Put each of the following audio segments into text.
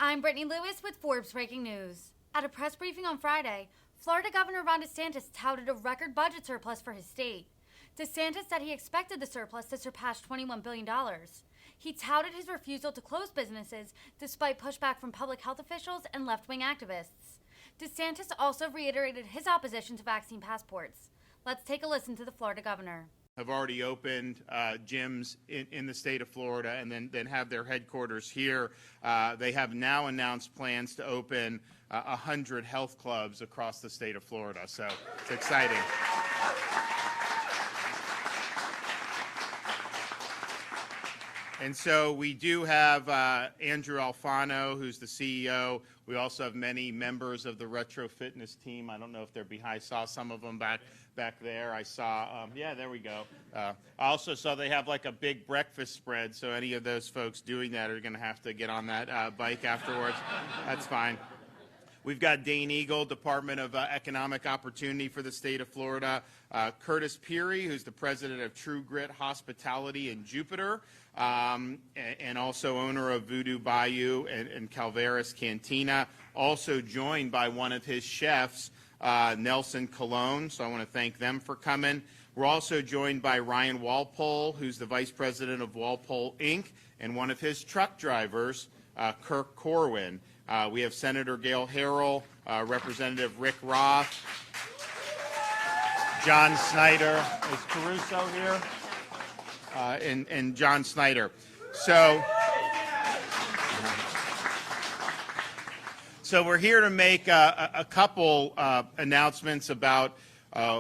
I'm Brittany Lewis with Forbes Breaking News. At a press briefing on Friday, Florida Governor Ron DeSantis touted a record budget surplus for his state. DeSantis said he expected the surplus to surpass $21 billion. He touted his refusal to close businesses despite pushback from public health officials and left-wing activists. DeSantis also reiterated his opposition to vaccine passports. Let's take a listen to the Florida governor. Have already opened gyms in the state of Florida and then have their headquarters here. They have now announced plans to open 100 health clubs across the state of Florida, so it's exciting. And so we do have Andrew Alfano, who's the CEO. We also have many members of the Retro Fitness team. I don't know if they're behind. I saw some of them back there. I saw, yeah, there we go. I also saw they have like a big breakfast spread, so any of those folks doing that are going to have to get on that bike afterwards. That's fine. We've got Dane Eagle, Department of Economic Opportunity for the state of Florida. Curtis Peary, who's the president of True Grit Hospitality in Jupiter, and also owner of Voodoo Bayou and Calveras Cantina. Also joined by one of his chefs, Nelson Colon, so I want to thank them for coming. We're also joined by Ryan Walpole, who's the vice president of Walpole, Inc., and one of his truck drivers, Kirk Corwin. We have Senator Gail Harrell, Representative Rick Roth, John Snyder. Is Caruso here? And John Snyder. So we're here to make a couple announcements about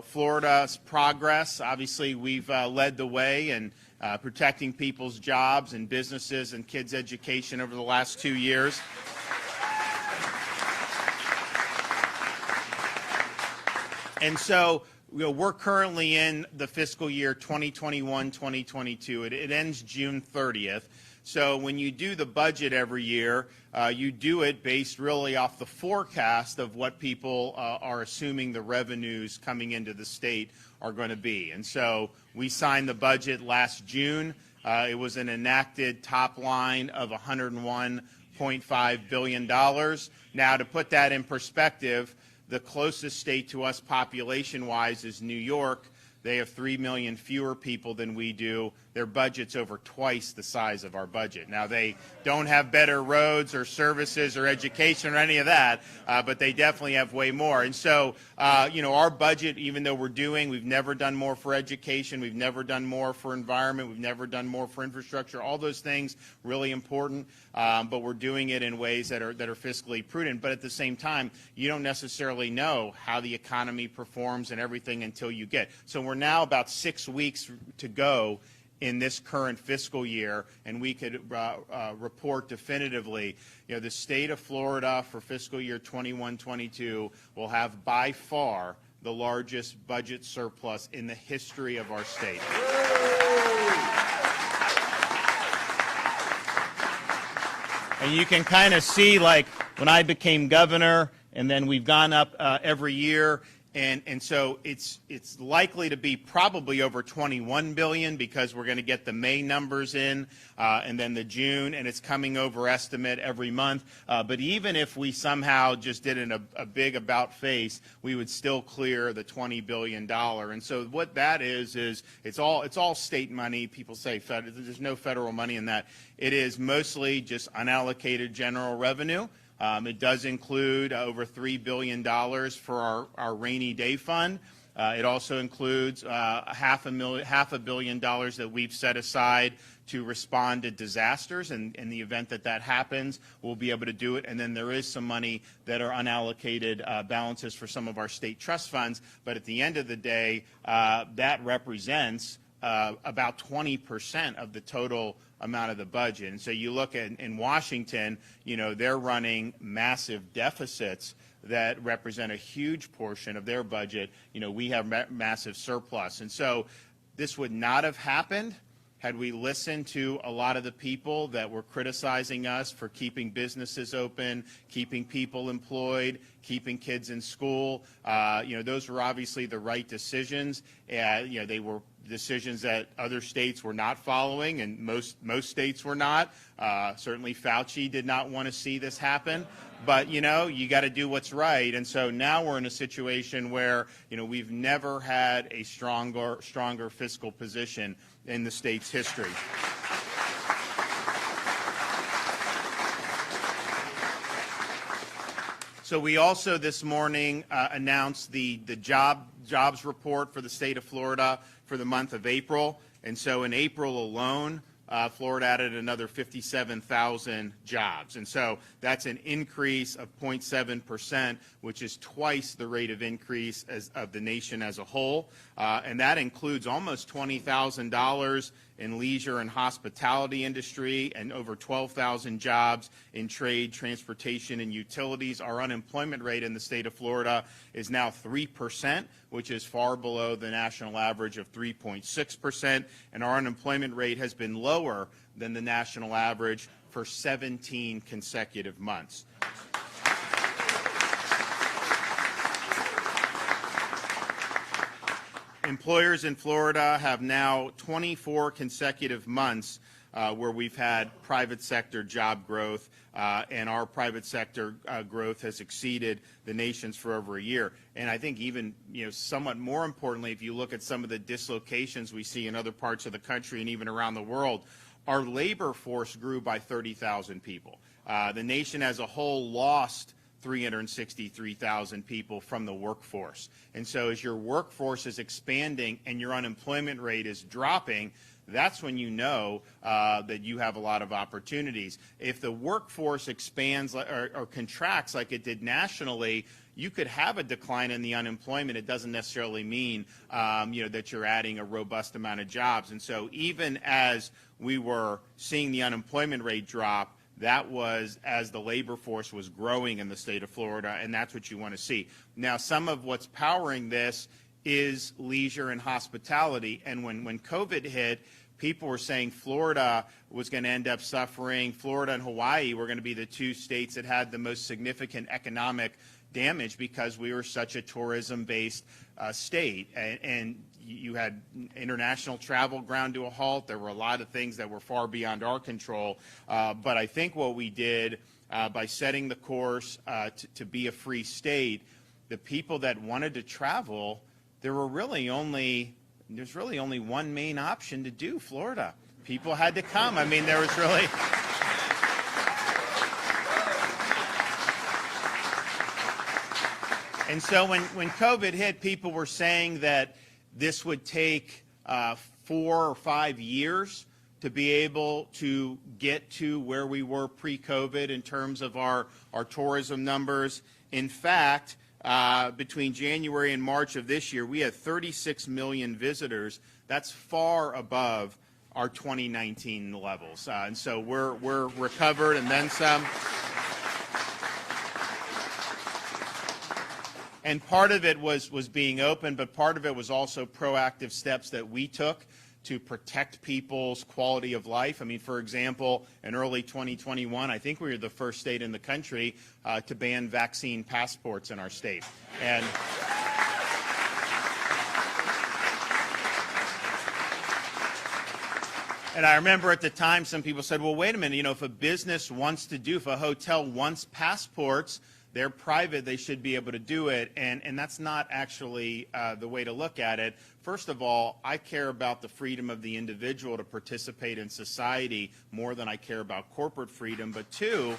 Florida's progress. Obviously, we've led the way in protecting people's jobs and businesses and kids' education over the last 2 years. And so we're currently in the fiscal year 2021-2022. It ends June 30th. So when you do the budget every year, you do it based really off the forecast of what people are assuming the revenues coming into the state are going to be. And so we signed the budget last June. It was an enacted top line of $101.5 billion. Now, to put that in perspective, the closest state to us population-wise is New York. They have 3 million fewer people than we do. Their budget's over twice the size of our budget. Now, they don't have better roads or services or education or any of that, but they definitely have way more. And so, our budget, even though we've never done more for education, we've never done more for environment, we've never done more for infrastructure, all those things really important, but we're doing it in ways that are fiscally prudent. But at the same time, you don't necessarily know how the economy performs and everything until you get. So we're now about 6 weeks to go in this current fiscal year, and we could report definitively, the state of Florida for fiscal year 21-22 will have by far the largest budget surplus in the history of our state. And you can kind of see, like, when I became governor, and then we've gone up every year. And so it's likely to be probably over 21 billion because we're going to get the May numbers in and then the June, and it's coming over estimate every month. But even if we somehow just did a big about face, we would still clear the $20 billion. And so what that is it's all state money. People say there's no federal money in that. It is mostly just unallocated general revenue. It does include over $3 billion for our rainy day fund. It also includes half a billion dollars that we've set aside to respond to disasters. And in the event that happens, we'll be able to do it. And then there is some money that are unallocated balances for some of our state trust funds. But at the end of the day, that represents about 20% of the total amount of the budget. And so you look at in Washington, they're running massive deficits that represent a huge portion of their budget. We have massive surplus. And so this would not have happened had we listened to a lot of the people that were criticizing us for keeping businesses open, keeping people employed, keeping kids in school. Those were obviously the right decisions. They were decisions that other states were not following, and most states were not. Certainly Fauci did not want to see this happen. But, you got to do what's right. And so now we're in a situation where, we've never had a stronger fiscal position in the state's history. So we also this morning announced the jobs report for the state of Florida for the month of April. And so in April alone, Florida added another 57,000 jobs. And so that's an increase of 0.7%, which is twice the rate of increase of the nation as a whole. And that includes almost $20,000 in leisure and hospitality industry and over 12,000 jobs in trade, transportation, and utilities. Our unemployment rate in the state of Florida is now 3%, which is far below the national average of 3.6%. And our unemployment rate has been lower than the national average for 17 consecutive months. Employers in Florida have now 24 consecutive months where we've had private sector job growth, and our private sector growth has exceeded the nation's for over a year. And I think even, somewhat more importantly, if you look at some of the dislocations we see in other parts of the country and even around the world, our labor force grew by 30,000 people. The nation as a whole lost 363,000 people from the workforce. And so as your workforce is expanding and your unemployment rate is dropping, that's when you know that you have a lot of opportunities. If the workforce expands or contracts like it did nationally, you could have a decline in the unemployment. It doesn't necessarily mean that you're adding a robust amount of jobs. And so even as we were seeing the unemployment rate drop, that was as the labor force was growing in the state of Florida, and that's what you want to see. Now, some of what's powering this is leisure and hospitality. And when COVID hit, people were saying Florida was going to end up suffering. Florida and Hawaii were going to be the two states that had the most significant economic damage because we were such a tourism-based state. And you had international travel ground to a halt. There were a lot of things that were far beyond our control. But I think what we did by setting the course to be a free state, the people that wanted to travel, there's really only one main option to do Florida. People had to come. I mean, there was really... And so when COVID hit, people were saying that this would take 4 or 5 years to be able to get to where we were pre-COVID in terms of our tourism numbers. In fact, between January and March of this year, we had 36 million visitors. That's far above our 2019 levels. And so we're recovered and then some. And part of it was being open, but part of it was also proactive steps that we took to protect people's quality of life. I mean, for example, in early 2021, I think we were the first state in the country to ban vaccine passports in our state. And I remember at the time some people said, well, wait a minute, if a business wants to if a hotel wants passports, they're private, they should be able to do it, and that's not actually the way to look at it. First of all, I care about the freedom of the individual to participate in society more than I care about corporate freedom. But two,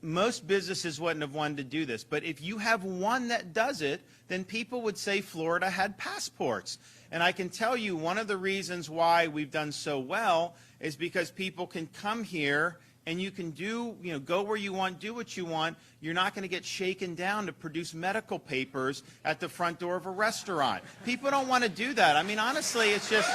most businesses wouldn't have wanted to do this. But if you have one that does it, then people would say Florida had passports. And I can tell you one of the reasons why we've done so well is because people can come here and you can go where you want, do what you want. You're not going to get shaken down to produce medical papers at the front door of a restaurant. People don't want to do that. I mean, honestly, it's just...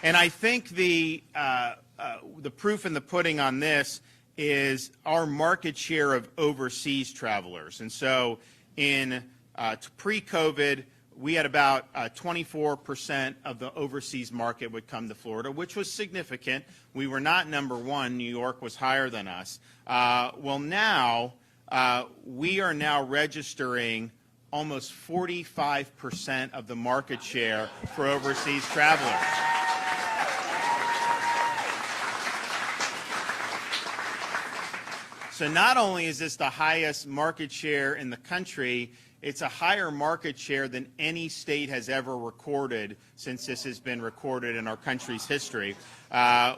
And I think the proof in the pudding on this is our market share of overseas travelers. And so in pre-COVID, we had about 24% of the overseas market would come to Florida, which was significant. We were not number one. New York was higher than us. Well, now we are now registering almost 45% of the market share for overseas travelers. So not only is this the highest market share in the country, it's a higher market share than any state has ever recorded since this has been recorded in our country's history.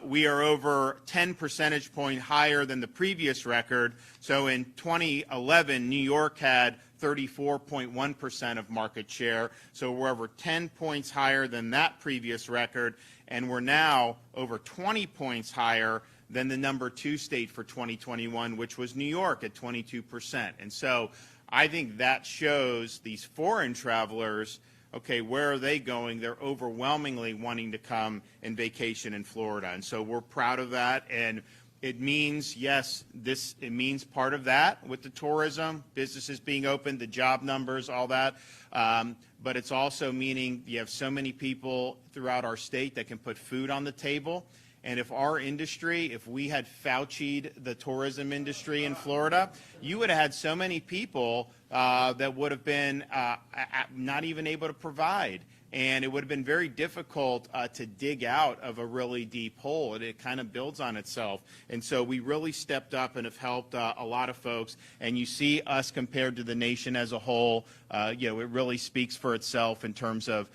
We are over 10 percentage points higher than the previous record. So in 2011, New York had 34.1% of market share. So we're over 10 points higher than that previous record, and we're now over 20 points higher than the number 2 state for 2021, which was New York at 22%. And so I think that shows these foreign travelers, okay, where are they going? They're overwhelmingly wanting to come and vacation in Florida. And so we're proud of that. And it means, yes, it means part of that with the tourism, businesses being open, the job numbers, all that. But it's also meaning you have so many people throughout our state that can put food on the table. And if our industry, if we had Fauci'd the tourism industry in Florida, you would have had so many people that would have been not even able to provide. And it would have been very difficult to dig out of a really deep hole. And it kind of builds on itself. And so we really stepped up and have helped a lot of folks. And you see us compared to the nation as a whole, you know, it really speaks for itself in terms of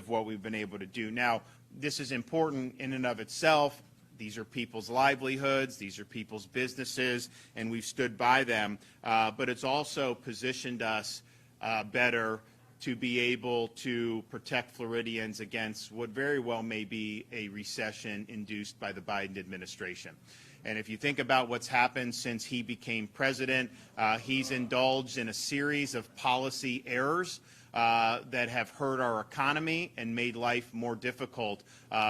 what we've been able to do. Now, this is important in and of itself. These are people's livelihoods. These are people's businesses, and we've stood by them. But it's also positioned us better to be able to protect Floridians against what very well may be a recession induced by the Biden administration. And if you think about what's happened since he became president, he's indulged in a series of policy errors that have hurt our economy and made life more difficult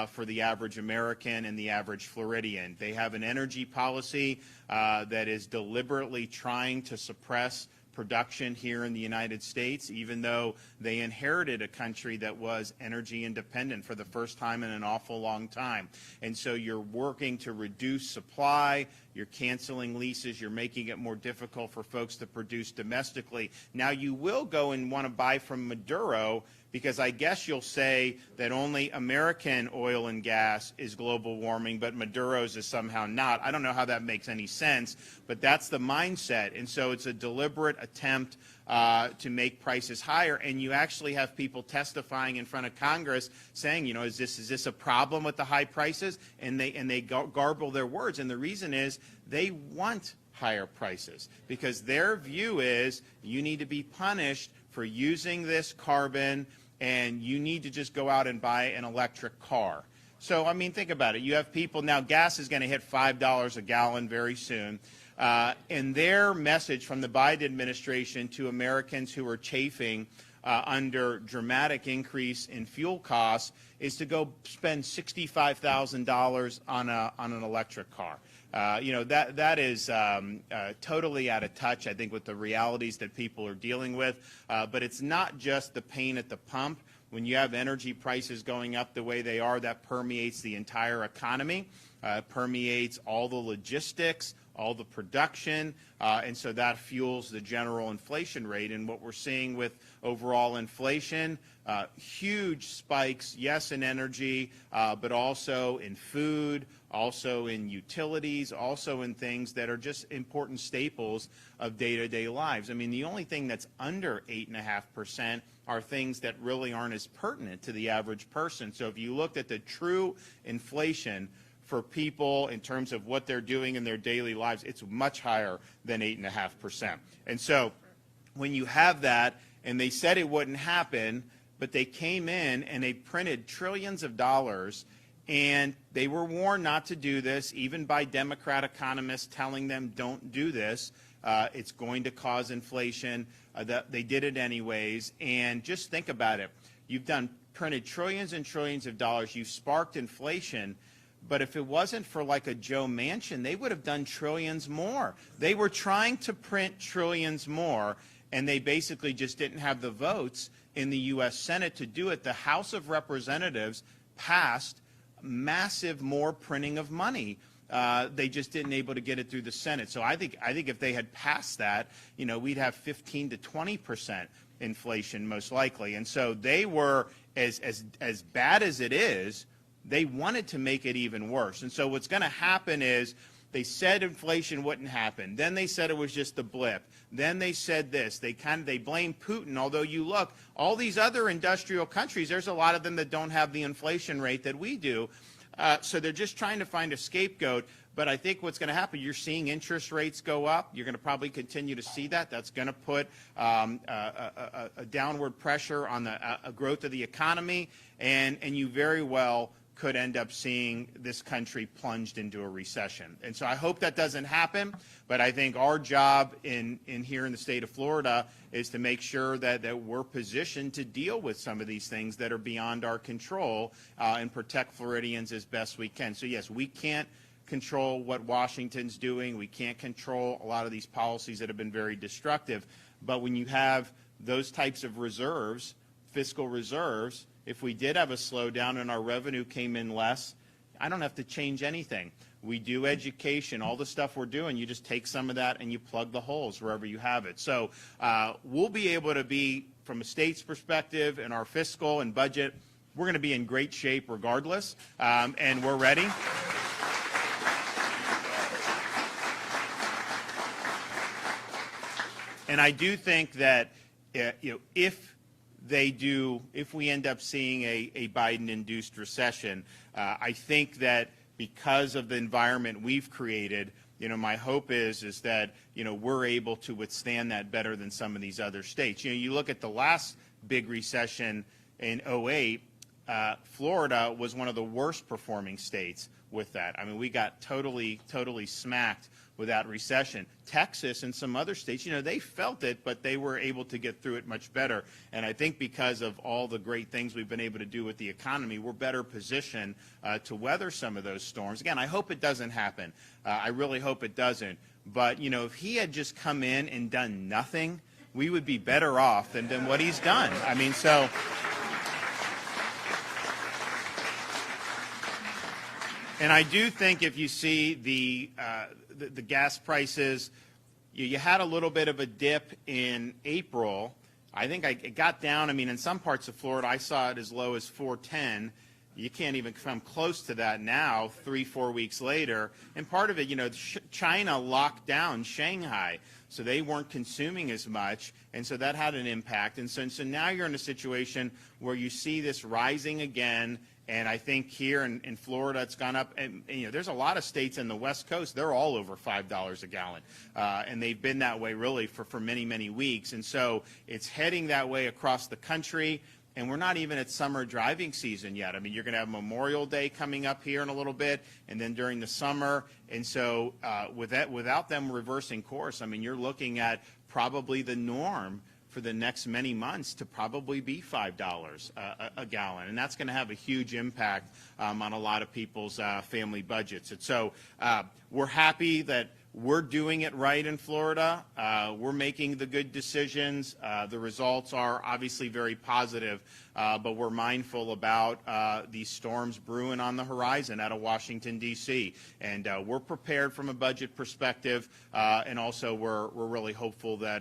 for the average American and the average Floridian. They have an energy policy that is deliberately trying to suppress production here in the United States, even though they inherited a country that was energy independent for the first time in an awful long time. And so you're working to reduce supply, you're canceling leases, you're making it more difficult for folks to produce domestically. Now you will go and want to buy from Maduro, because I guess you'll say that only American oil and gas is global warming, but Maduro's is somehow not. I don't know how that makes any sense, but that's the mindset. And so it's a deliberate attempt to make prices higher. And you actually have people testifying in front of Congress saying, you know, is this a problem with the high prices? And they garble their words. And the reason is they want higher prices, because their view is you need to be punished for using this carbon, and you need to just go out and buy an electric car. So, I mean, think about it. You have people now, gas is going to hit $5 a gallon very soon. And their message from the Biden administration to Americans who are chafing under dramatic increase in fuel costs is to go spend $65,000 on an electric car. You know, that is totally out of touch, I think, with the realities that people are dealing with. But it's not just the pain at the pump. When you have energy prices going up the way they are, that permeates the entire economy, permeates all the logistics, all the production, and so that fuels the general inflation rate. And what we're seeing with overall inflation, huge spikes, yes, in energy, but also in food, also in utilities, also in things that are just important staples of day-to-day lives. I mean, the only thing that's under 8.5% are things that really aren't as pertinent to the average person. So if you looked at the true inflation for people in terms of what they're doing in their daily lives, it's much higher than 8.5%. And so when you have that, and they said it wouldn't happen, but they came in and they printed trillions of dollars, and they were warned not to do this, even by Democrat economists telling them don't do this. It's going to cause inflation. They did it anyways. And just think about it. You've printed trillions and trillions of dollars. You've sparked inflation. But if it wasn't for like a Joe Manchin, they would have done trillions more. They were trying to print trillions more, and they basically just didn't have the votes in the U.S. Senate to do it. The House of Representatives passed massive more printing of money. They just didn't able to get it through the Senate. So I think if they had passed that, we'd have 15 to 20% inflation most likely. And so they were, as bad as it is, they wanted to make it even worse. And so what's going to happen is they said inflation wouldn't happen. Then they said it was just a blip. Then they said this. They blame Putin, although you look, all these other industrial countries, there's a lot of them that don't have the inflation rate that we do. So they're just trying to find a scapegoat. But I think what's going to happen, you're seeing interest rates go up. You're going to probably continue to see that. That's going to put a downward pressure on the growth of the economy. And you very well could end up seeing this country plunged into a recession. And so I hope that doesn't happen, but I think our job in here in the state of Florida is to make sure that we're positioned to deal with some of these things that are beyond our control and protect Floridians as best we can. So yes, we can't control what Washington's doing. We can't control a lot of these policies that have been very destructive. But when you have those types of reserves, fiscal reserves, if we did have a slowdown and our revenue came in less, I don't have to change anything. We do education, all the stuff we're doing, you just take some of that and you plug the holes wherever you have it. So we'll be able to be, from a state's perspective and our fiscal and budget, we're going to be in great shape regardless, and we're ready. And I do think that if we end up seeing a Biden-induced recession, I think that because of the environment we've created, my hope is that, we're able to withstand that better than some of these other states. You look at the last big recession in 2008, Florida was one of the worst performing states with that. I mean, we got totally smacked with that recession. Texas and some other states, they felt it, but they were able to get through it much better. And I think because of all the great things we've been able to do with the economy, we're better positioned to weather some of those storms. Again, I hope it doesn't happen. I really hope it doesn't. But, if he had just come in and done nothing, we would be better off than what he's done. I mean, so... And I do think if you see the gas prices, you had a little bit of a dip in April. I think it got down. I mean, in some parts of Florida, I saw it as low as 410. You can't even come close to that now, 3-4 weeks later. And part of it, China locked down Shanghai, so they weren't consuming as much, and so that had an impact. And so now you're in a situation where you see this rising again. And I think here in Florida, it's gone up. And there's a lot of states in the West Coast, they're all over $5 a gallon. And they've been that way really for many, many weeks. And so it's heading that way across the country. And we're not even at summer driving season yet. I mean, you're going to have Memorial Day coming up here in a little bit, and then during the summer. And so without them reversing course, I mean, you're looking at probably the norm for the next many months to probably be $5 a gallon. And that's going to have a huge impact on a lot of people's family budgets. And so we're happy that we're doing it right in Florida. We're making the good decisions. The results are obviously very positive, but we're mindful about these storms brewing on the horizon out of Washington, D.C. And we're prepared from a budget perspective, and also we're really hopeful that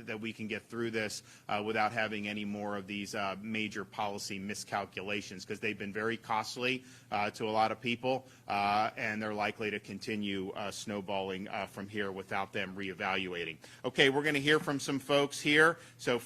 that we can get through this without having any more of these major policy miscalculations, because they've been very costly to a lot of people, and they're likely to continue snowballing from here without them reevaluating. Okay, we're going to hear from some folks here. So.